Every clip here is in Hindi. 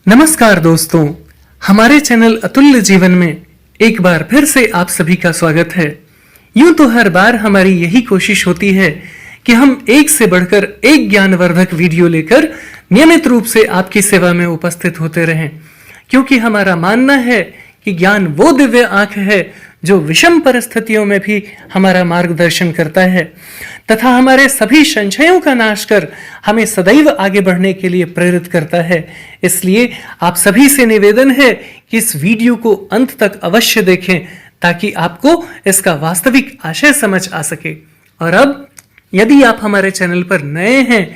नमस्कार दोस्तों, हमारे चैनल अतुल्य जीवन में एक बार फिर से आप सभी का स्वागत है। यूं तो हर बार हमारी यही कोशिश होती है कि हम एक से बढ़कर एक ज्ञानवर्धक वीडियो लेकर नियमित रूप से आपकी सेवा में उपस्थित होते रहें, क्योंकि हमारा मानना है कि ज्ञान वो दिव्य आंख है जो विषम परिस्थितियों में भी हमारा मार्गदर्शन करता है तथा हमारे सभी संशयों का नाश कर हमें सदैव आगे बढ़ने के लिए प्रेरित करता है। इसलिए आप सभी से निवेदन है कि इस वीडियो को अंत तक अवश्य देखें ताकि आपको इसका वास्तविक आशय समझ आ सके। और अब यदि आप हमारे चैनल पर नए हैं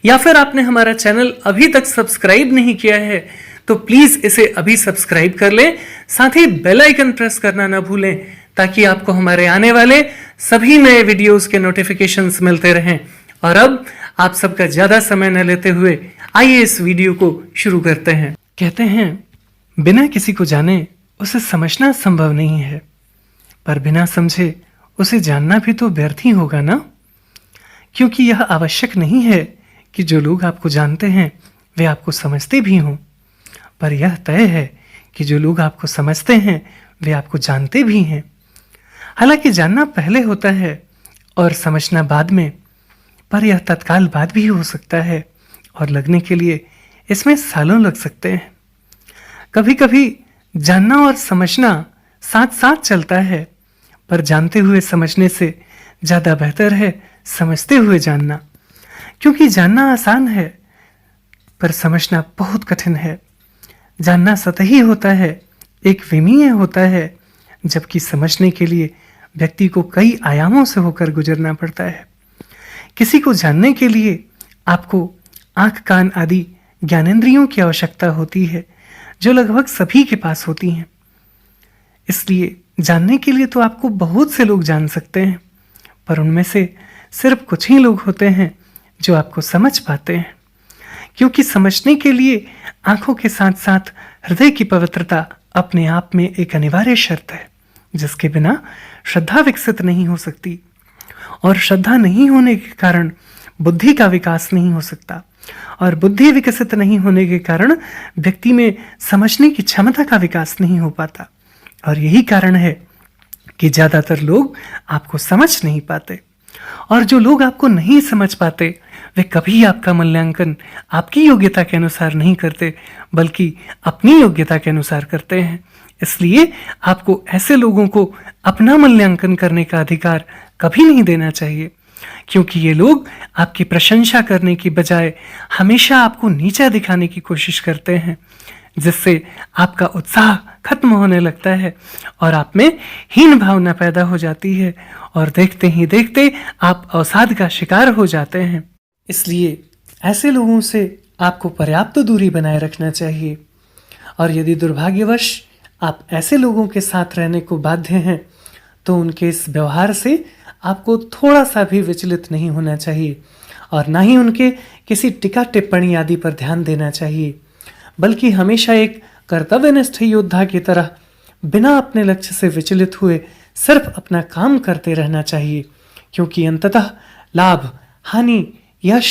या फिर आपने हमारा चैनल अभी तक सब्सक्राइब नहीं किया है तो प्लीज इसे अभी सब्सक्राइब कर लें, साथ ही बेल आइकन प्रेस करना ना भूलें ताकि आपको हमारे आने वाले सभी नए वीडियोस के नोटिफिकेशंस मिलते रहें। और अब आप सबका ज्यादा समय न लेते हुए आइए इस वीडियो को शुरू करते हैं। कहते हैं बिना किसी को जाने उसे समझना संभव नहीं है, पर बिना समझे उसे जानना भी तो व्यर्थ ही होगा ना। क्योंकि यह आवश्यक नहीं है कि जो लोग आपको जानते हैं वे आपको समझते भी हों, पर यह तय है कि जो लोग आपको समझते हैं वे आपको जानते भी हैं। हालांकि जानना पहले होता है और समझना बाद में, पर यह तत्काल बाद भी हो सकता है और लगने के लिए इसमें सालों लग सकते हैं। कभी कभी जानना और समझना साथ साथ चलता है, पर जानते हुए समझने से ज़्यादा बेहतर है समझते हुए जानना, क्योंकि जानना आसान है पर समझना बहुत कठिन है। जानना सतही होता है, एक विमीय होता है, जबकि समझने के लिए व्यक्ति को कई आयामों से होकर गुजरना पड़ता है। किसी को जानने के लिए आपको आंख कान आदि ज्ञानेंद्रियों की आवश्यकता होती है, जो लगभग सभी के पास होती हैं। इसलिए जानने के लिए तो आपको बहुत से लोग जान सकते हैं, पर उनमें से सिर्फ कुछ ही लोग होते हैं जो आपको समझ पाते हैं। क्योंकि समझने के लिए आंखों के साथ साथ हृदय की पवित्रता अपने आप में एक अनिवार्य शर्त है, जिसके बिना श्रद्धा विकसित नहीं हो सकती, और श्रद्धा नहीं होने के कारण बुद्धि का विकास नहीं हो सकता, और बुद्धि विकसित नहीं होने के कारण व्यक्ति में समझने की क्षमता का विकास नहीं हो पाता। और यही कारण है कि ज्यादातर लोग आपको समझ नहीं पाते, और जो लोग आपको नहीं समझ पाते वे कभी आपका मूल्यांकन आपकी योग्यता के अनुसार नहीं करते, बल्कि अपनी योग्यता के अनुसार करते हैं। इसलिए आपको ऐसे लोगों को अपना मूल्यांकन करने का अधिकार कभी नहीं देना चाहिए, क्योंकि ये लोग आपकी प्रशंसा करने की बजाय हमेशा आपको नीचा दिखाने की कोशिश करते हैं, जिससे आपका उत्साह खत्म होने लगता है और आप में हीन भावना पैदा हो जाती है, और देखते ही देखते आप अवसाद का शिकार हो जाते हैं। इसलिए ऐसे लोगों से आपको पर्याप्त दूरी बनाए रखना चाहिए। और यदि दुर्भाग्यवश आप ऐसे लोगों के साथ रहने को बाध्य हैं तो उनके इस व्यवहार से आपको थोड़ा सा भी विचलित नहीं होना चाहिए, और ना ही उनके किसी टीका टिप्पणी आदि पर ध्यान देना चाहिए, बल्कि हमेशा एक कर्तव्यनिष्ठ योद्धा की तरह बिना अपने लक्ष्य से विचलित हुए सिर्फ अपना काम करते रहना चाहिए। क्योंकि अंततः लाभ, हानि, यश,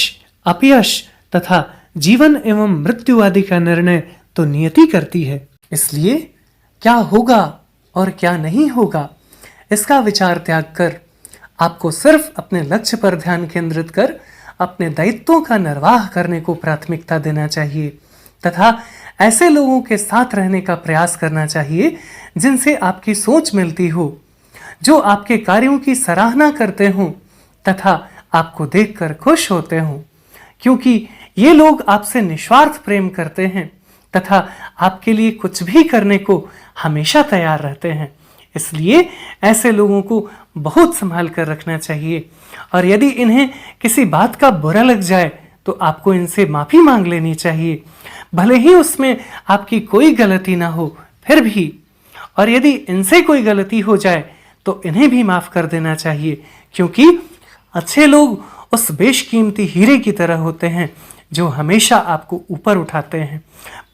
अपयश तथा जीवन एवं मृत्यु आदि का निर्णय तो नियति करती है। इसलिए क्या होगा और क्या नहीं होगा इसका विचार त्याग कर आपको सिर्फ अपने लक्ष्य पर ध्यान केंद्रित कर अपने दायित्वों का निर्वाह करने को प्राथमिकता देना चाहिए, तथा ऐसे लोगों के साथ रहने का प्रयास करना चाहिए जिनसे आपकी सोच मिलती हो, जो आपके कार्यों की सराहना करते हों तथा आपको देखकर खुश होते हों, क्योंकि ये लोग आपसे निस्वार्थ प्रेम करते हैं तथा आपके लिए कुछ भी करने को हमेशा तैयार रहते हैं। इसलिए ऐसे लोगों को बहुत संभाल कर रखना चाहिए, और यदि इन्हें किसी बात का बुरा लग जाए तो आपको इनसे माफी मांग लेनी चाहिए, भले ही उसमें आपकी कोई गलती ना हो फिर भी। और यदि इनसे कोई गलती हो जाए तो इन्हें भी माफ कर देना चाहिए, क्योंकि अच्छे लोग उस बेशकीमती हीरे की तरह होते हैं जो हमेशा आपको ऊपर उठाते हैं।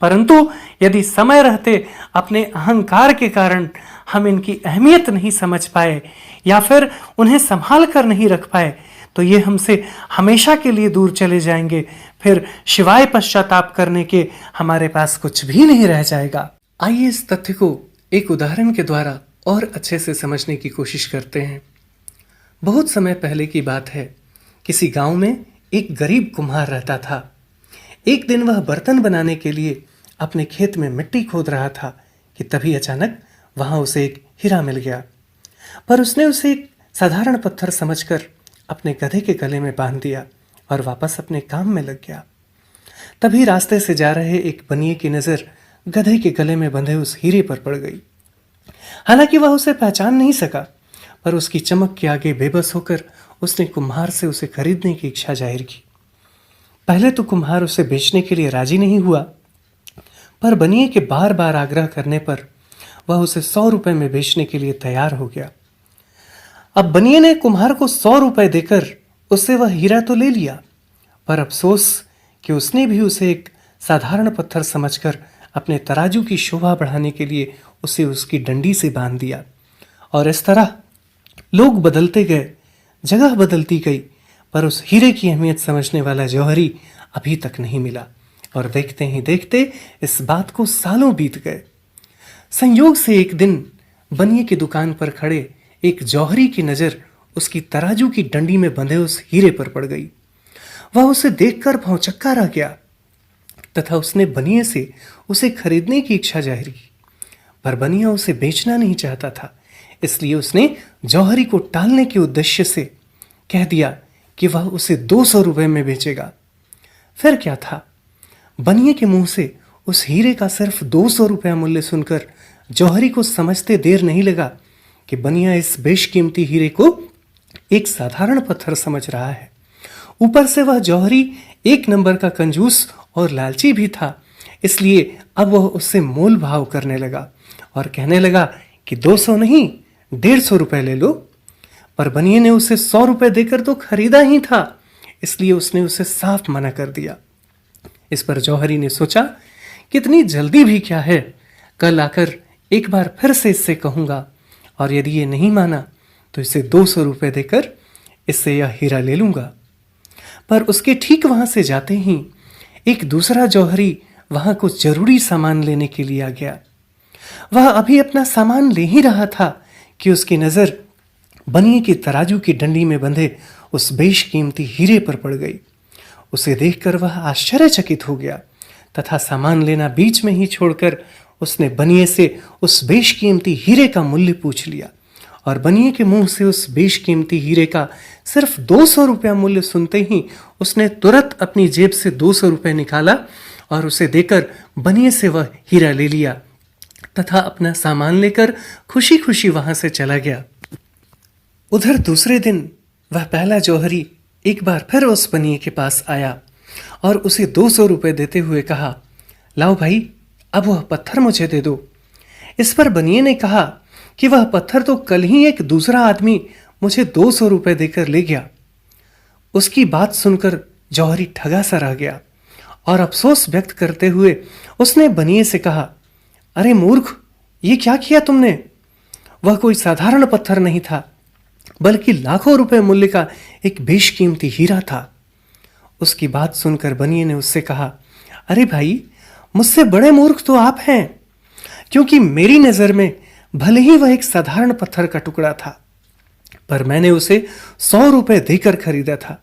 परंतु यदि समय रहते अपने अहंकार के कारण हम इनकी अहमियत नहीं समझ पाए या फिर उन्हें संभाल कर नहीं रख पाए तो ये हमसे हमेशा के लिए दूर चले जाएंगे, फिर शिवाय पश्चाताप करने के हमारे पास कुछ भी नहीं रह जाएगा। आइए इस तथ्य को एक उदाहरण के द्वारा और अच्छे से समझने की कोशिश करते हैं। बहुत समय पहले की बात है। किसी गांव में एक गरीब कुम्हार रहता था। एक दिन वह बर्तन बनाने के लिए अपने खेत में मिट्टी खोद रहा था कि तभी अचानक वहां उसे एक हीरा मिल गया। पर उसने उसे एक साधारण पत्थर समझकर अपने गधे के गले में बांध दिया और वापस अपने काम में लग गया। तभी रास्ते से जा रहे एक बनिए की नजर गधे के गले में बंधे उस हीरे पर पड़ गई। हालांकि वह उसे पहचान नहीं सका, पर उसकी चमक के आगे बेबस होकर उसने कुम्हार से उसे खरीदने की इच्छा जाहिर की। पहले तो कुम्हार उसे बेचने के लिए राजी नहीं हुआ, पर बनिए के बार बार आग्रह करने पर वह उसे 100 रुपए में बेचने के लिए तैयार हो गया। अब बनिए ने कुम्हार को 100 रुपए देकर उससे वह हीरा तो ले लिया, पर अफसोस कि उसने भी उसे एक साधारण पत्थर समझकर अपने तराजू की शोभा बढ़ाने के लिए उसे उसकी डंडी से बांध दिया। और इस तरह लोग बदलते गए, जगह बदलती गई, पर उस हीरे की अहमियत समझने वाला जौहरी अभी तक नहीं मिला। और देखते ही देखते इस बात को सालों बीत गए। संयोग से एक दिन बनिए की दुकान पर खड़े एक जौहरी की नजर उसकी तराजू की डंडी में बंधे उस हीरे पर पड़ गई। वह उसे देखकर भौचक्का रह गया तथा उसने बनिए से उसे खरीदने की इच्छा जाहिर की। पर बनिया उसे बेचना नहीं चाहता था, इसलिए उसने जौहरी को टालने के उद्देश्य से कह दिया कि वह उसे 200 रुपए में बेचेगा। फिर क्या था, बनिए के मुंह से उस हीरे का सिर्फ 200 रुपया मूल्य सुनकर जौहरी को समझते देर नहीं लगा कि बनिया इस बेशकीमती हीरे को एक साधारण पत्थर समझ रहा है। ऊपर से वह जौहरी एक नंबर का कंजूस और लालची भी था, इसलिए अब वह उससे मोल भाव करने लगा और कहने लगा कि 200 नहीं 150 रुपए ले लो। पर बनिए ने उसे 100 रुपए देकर तो खरीदा ही था, इसलिए उसने उसे साफ मना कर दिया। इस पर जौहरी ने सोचा कितनी जल्दी भी क्या है, कल आकर एक बार फिर से इससे कहूंगा और यदि ये नहीं माना तो इसे 200 रुपए देकर इससे यह हीरा ले लूंगा। पर उसके ठीक वहां से जाते ही एक दूसरा जौहरी वहां कुछ जरूरी सामान लेने के लिए आ गया। वह अभी अपना सामान ले ही रहा था कि उसकी नजर बनिए की तराजू की डंडी में बंधे उस बेशकीमती हीरे पर पड़ गई। उसे देखकर वह आश्चर्यचकित हो गया तथा सामान लेना बीच में ही छोड़कर उसने बनिए से उस बेशकीमती हीरे का मूल्य पूछ लिया। और बनिए के मुंह से उस बेशकीमती हीरे का सिर्फ 200 रुपया मूल्य सुनते ही उसने तुरंत अपनी जेब से 200 रुपये निकाला और उसे देकर बनिए से वह हीरा ले लिया तथा अपना सामान लेकर खुशी खुशी वहां से चला गया। उधर दूसरे दिन वह पहला जौहरी एक बार फिर उस बनिए के पास आया और उसे 200 रुपये देते हुए कहा, लाओ भाई, अब वह पत्थर मुझे दे दो। इस पर बनिए ने कहा कि वह पत्थर तो कल ही एक दूसरा आदमी मुझे 200 रुपये देकर ले गया। उसकी बात सुनकर जौहरी ठगा सा रह गया और अफसोस व्यक्त करते हुए उसने बनिए से कहा, अरे मूर्ख, ये क्या किया तुमने? वह कोई साधारण पत्थर नहीं था, बल्कि लाखों रुपए मूल्य का एक बेशकीमती हीरा था। उसकी बात सुनकर बनिए ने उससे कहा, अरे भाई, मुझसे बड़े मूर्ख तो आप हैं, क्योंकि मेरी नजर में भले ही वह एक साधारण पत्थर का टुकड़ा था, पर मैंने उसे 100 रुपए देकर खरीदा था।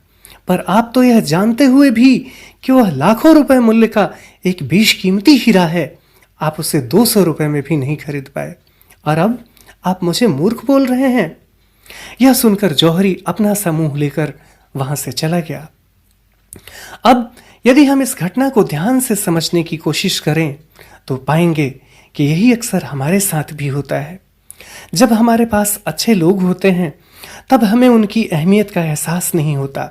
पर आप तो यह जानते हुए भी कि वह लाखों रुपए मूल्य का एक बेशकीमती हीरा है, आप उसे 200 रुपए में भी नहीं खरीद पाए, और अब आप मुझे मूर्ख बोल रहे हैं। यह सुनकर जौहरी अपना समूह लेकर वहां से चला गया। अब यदि हम इस घटना को ध्यान से समझने की कोशिश करें तो पाएंगे कि यही अक्सर हमारे साथ भी होता है। जब हमारे पास अच्छे लोग होते हैं तब हमें उनकी अहमियत का एहसास नहीं होता,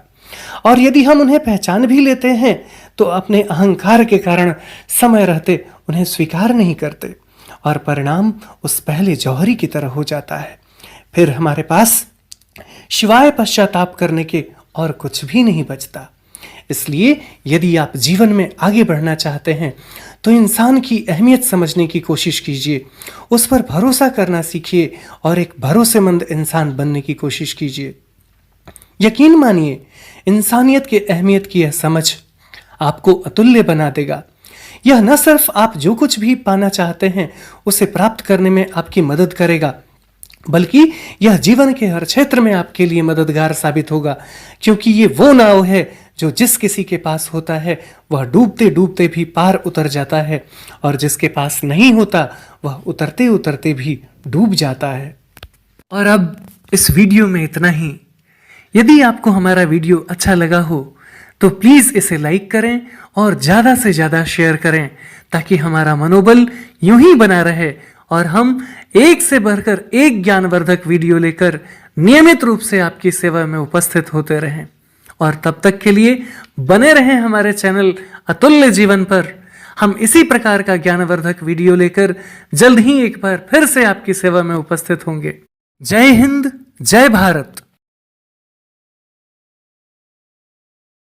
और यदि हम उन्हें पहचान भी लेते हैं तो अपने अहंकार के कारण समय रहते उन्हें स्वीकार नहीं करते, और परिणाम उस पहले जौहरी की तरह हो जाता है। फिर हमारे पास शिवाय पश्चाताप करने के और कुछ भी नहीं बचता। इसलिए यदि आप जीवन में आगे बढ़ना चाहते हैं तो इंसान की अहमियत समझने की कोशिश कीजिए, उस पर भरोसा करना सीखिए और एक भरोसेमंद इंसान बनने की कोशिश कीजिए। यकीन मानिए, इंसानियत के अहमियत की यह समझ आपको अतुल्य बना देगा। यह न सिर्फ आप जो कुछ भी पाना चाहते हैं उसे प्राप्त करने में आपकी मदद करेगा, बल्कि यह जीवन के हर क्षेत्र में आपके लिए मददगार साबित होगा, क्योंकि ये वो नाव है जो जिस किसी के पास होता है वह डूबते डूबते भी पार उतर जाता है, और जिसके पास नहीं होता वह उतरते उतरते भी डूब जाता है। और अब इस वीडियो में इतना ही। यदि आपको हमारा वीडियो अच्छा लगा हो तो प्लीज इसे लाइक करें और ज्यादा से ज्यादा शेयर करें, ताकि हमारा मनोबल यूं ही बना रहे और हम एक से बढ़कर एक ज्ञानवर्धक वीडियो लेकर नियमित रूप से आपकी सेवा में उपस्थित होते रहें। और तब तक के लिए बने रहें हमारे चैनल अतुल्य जीवन पर। हम इसी प्रकार का ज्ञानवर्धक वीडियो लेकर जल्द ही एक बार फिर से आपकी सेवा में उपस्थित होंगे। जय हिंद, जय भारत।